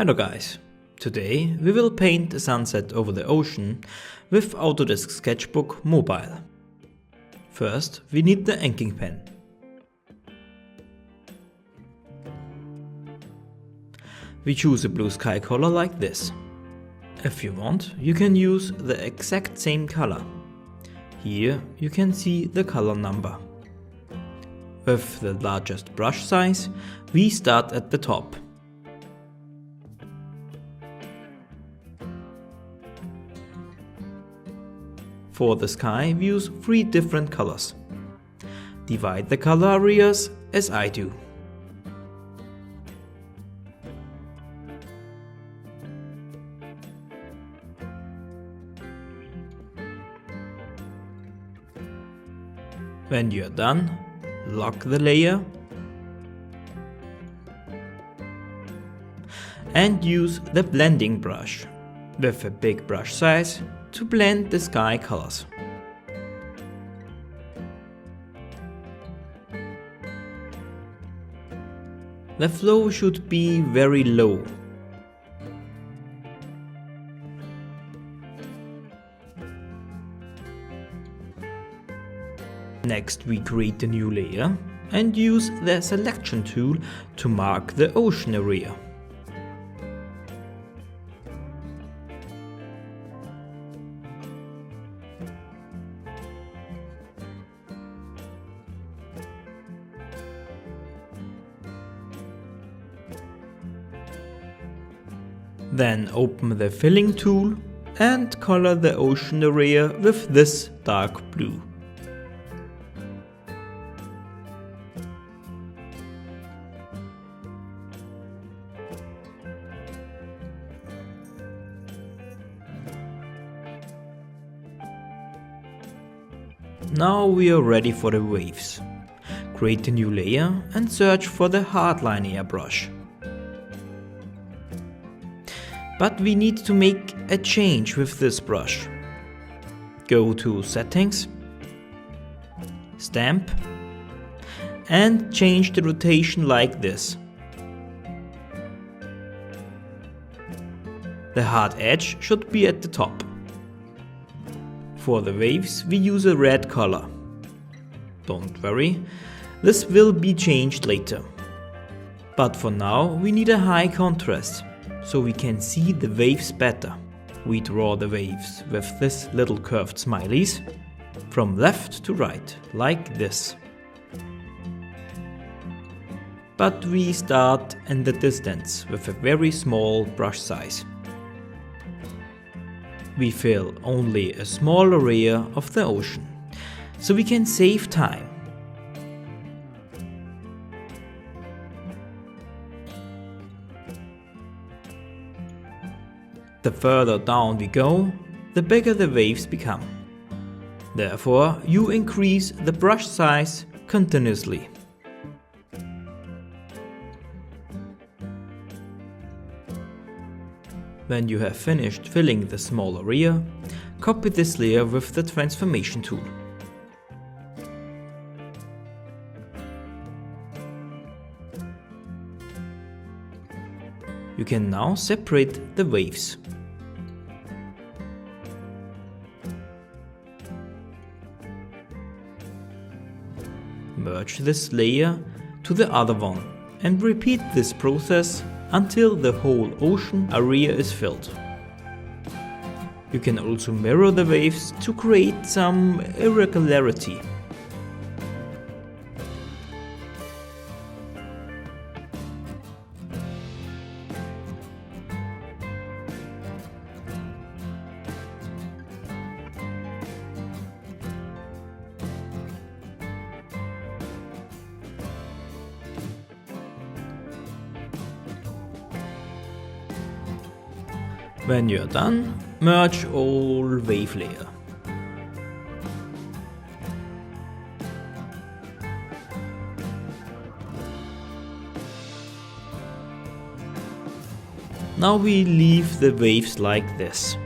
Hello guys, today we will paint a sunset over the ocean with Autodesk Sketchbook Mobile. First we need the inking pen. We choose a blue sky color like this. If you want, you can use the exact same color. Here you can see the color number. With the largest brush size, we start at the top. For the sky, we use 3 different colors. Divide the color areas as I do. When you are done, lock the layer and use the blending brush with a big brush size to blend the sky colors. The flow should be very low. Next we create a new layer and use the selection tool to mark the ocean area. Then open the filling tool and color the ocean area with this dark blue. Now we are ready for the waves. Create a new layer and search for the hardline airbrush. But we need to make a change with this brush. Go to Settings, Stamp, and change the rotation like this. The hard edge should be at the top. For the waves we use a red color. Don't worry, this will be changed later. But for now we need a high contrast, so we can see the waves better. We draw the waves with this little curved smileys from left to right, like this. But we start in the distance with a very small brush size. We fill only a small area of the ocean, so we can save time. The further down we go, the bigger the waves become. Therefore, you increase the brush size continuously. When you have finished filling the small area, copy this layer with the transformation tool. You can now separate the waves. Merge this layer to the other one and repeat this process until the whole ocean area is filled. You can also mirror the waves to create some irregularity. When you are done, merge all wave layer. Now we leave the waves like this.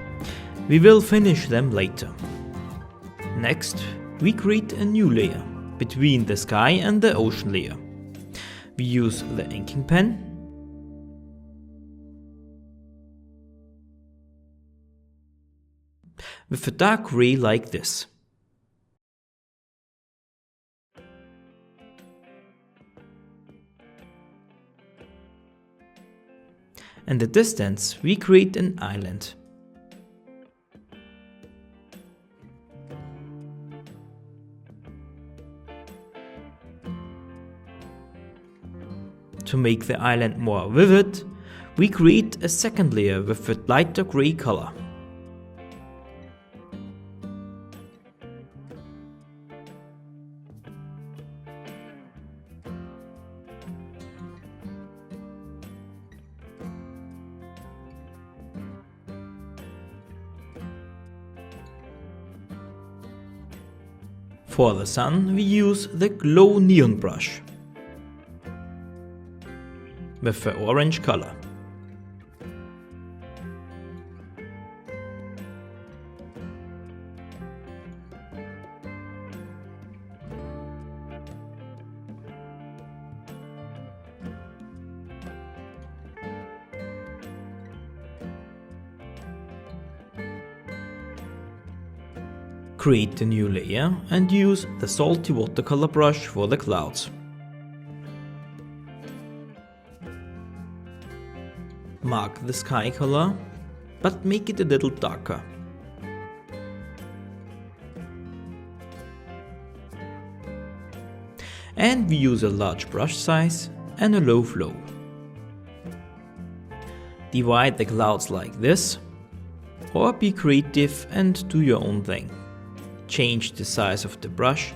We will finish them later. Next, we create a new layer between the sky and the ocean layer. We use the inking pen with a dark gray like this. In the distance, we create an island. To make the island more vivid, we create a second layer with a lighter gray color. For the sun, we use the glow neon brush with the orange color. Create a new layer and use the salty watercolor brush for the clouds. Mark the sky color, but make it a little darker. And we use a large brush size and a low flow. Divide the clouds like this, or be creative and do your own thing. Change the size of the brush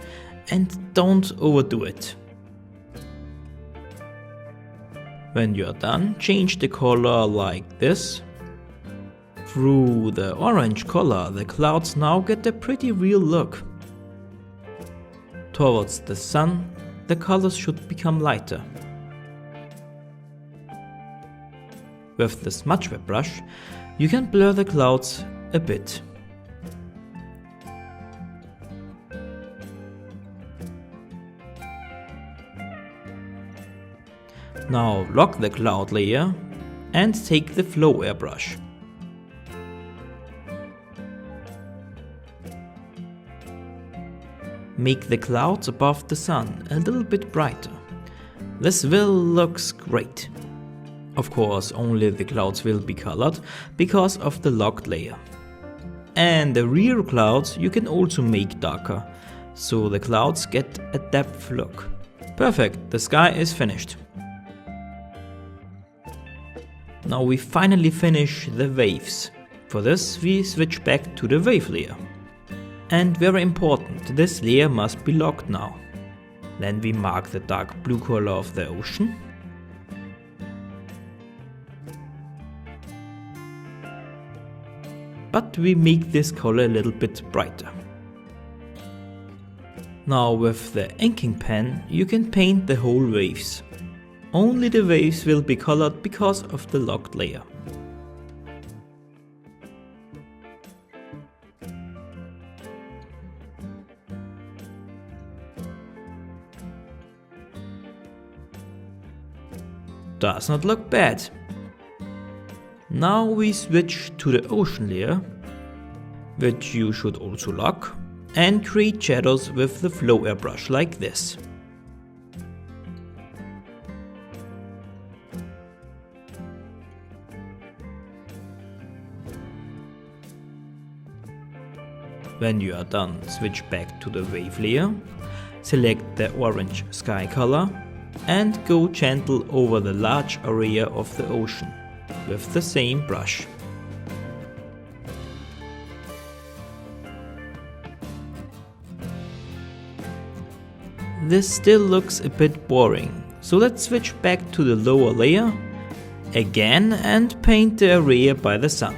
and don't overdo it. When you are done, change the color like this. Through the orange color, the clouds now get a pretty real look. Towards the sun, the colors should become lighter. With the smudge web brush, you can blur the clouds a bit. Now lock the cloud layer and take the flow airbrush. Make the clouds above the sun a little bit brighter. This will looks great. Of course, only the clouds will be colored because of the locked layer. And the rear clouds you can also make darker, so the clouds get a depth look. Perfect, the sky is finished. Now we finally finish the waves. For this we switch back to the wave layer. And very important, this layer must be locked now. Then we mark the dark blue color of the ocean. But we make this color a little bit brighter. Now with the inking pen you can paint the whole waves. Only the waves will be colored because of the locked layer. Does not look bad. Now we switch to the ocean layer, which you should also lock, and create shadows with the flow airbrush like this. When you are done, switch back to the wave layer, select the orange sky color and go gentle over the large area of the ocean with the same brush. This still looks a bit boring, so let's switch back to the lower layer again and paint the area by the sun.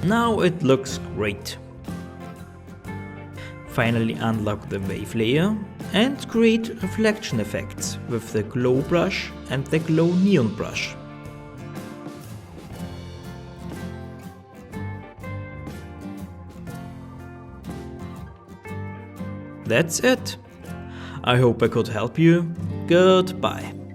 Now it looks great. Finally unlock the wave layer and create reflection effects with the glow brush and the glow neon brush. That's it. I hope I could help you. Goodbye.